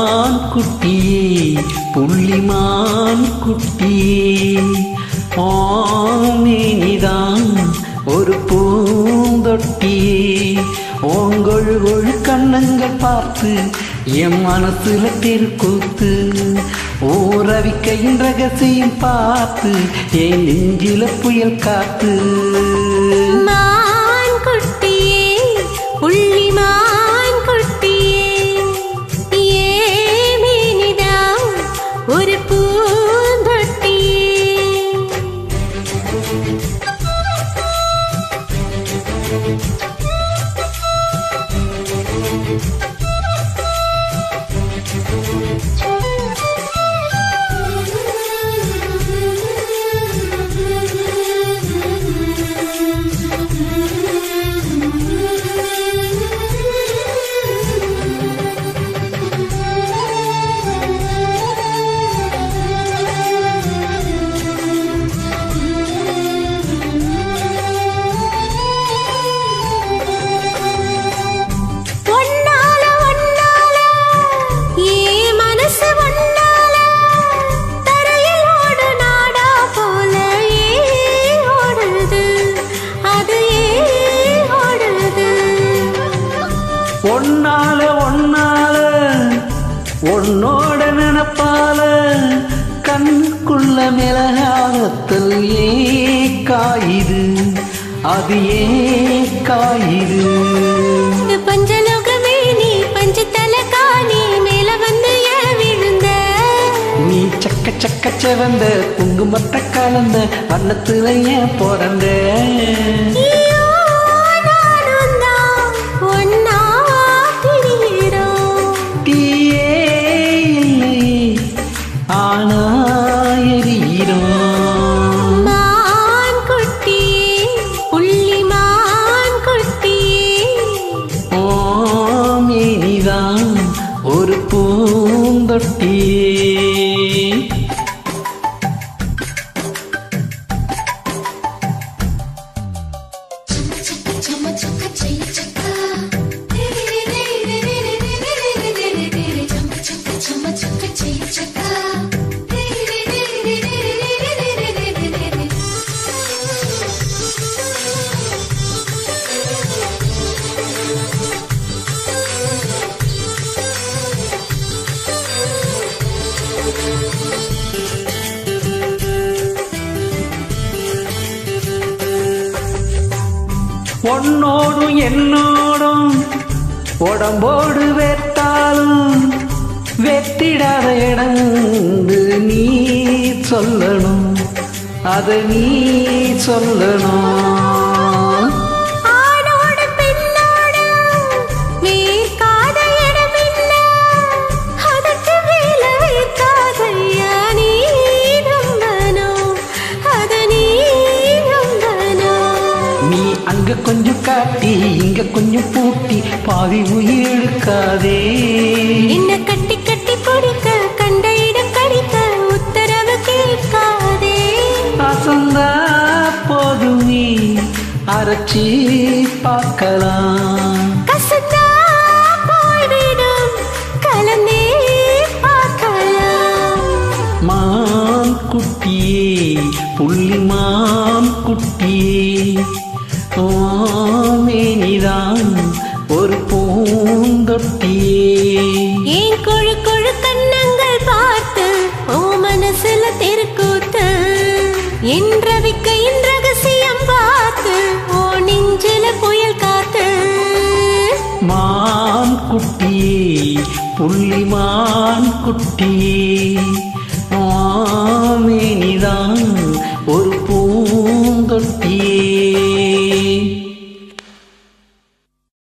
மான் குட்டியே புள்ளிமான் குட்டியே ஆமேனிதான் ஒரு பூந்தொட்டியே ஓங்கொழு கண்ணங்கள் பார்த்து என் மனசுல தெருக்கூத்து ஓரவிக்கையின் ரகசியம் பார்த்து என் நெஞ்சில புயல் காத்து மான் குட்டியே புள்ளிமான் குட்டியே ஏமேனிதான் ஒரு பூந்தொட்டியே ஒன்னால ஒன்னால உன்னோட நினப்பால கண்ணுக்குள்ள மிளகாரத்தில் ஏ காயுது அது ஏ காயுது பஞ்சலோகமே நீ பஞ்சத்தல காணி மேல வந்து விழுந்த நீ சக்க சக்க செவந்த குங்குமத்த கலந்த வண்ணத்துல ஏன் பிறந்த ஒரு பூந்தொட்டியே உன்னோடும் என்னோடும் உடம்போடு வேத்தாலும் வெத்திடாத இடந்து நீ சொல்லணும் அதை நீ சொல்லணும் அங்க கொஞ்சம் காட்டி இங்க கொஞ்சம் பூட்டி பாவி உயிர் எடுக்காதே என்ன கட்டி கட்டி கொடுக்க கண்ட இடம் கடிக்க உத்தரவு கேட்காதே அசந்தா போதுமே அரைச்சி பார்க்கலாம் கசந்தா போய்விடும் கலந்தே பார்க்கலாம் மான் குட்டியே புள்ளிமான் குட்டியே ஆமேனிதான் ஒரு பூந்தொட்டியே ஏன் கொழு கொழு கண்ணங்கள் பார்த்து ஓ மனசுல தெருக்கூத்து என் ரவிக்கையின் ரகசியம் பார்த்து ஓ நெஞ்சில புயல் காத்து மான் குட்டியே புள்ளிமான் குட்டியே ஆமேனிதான்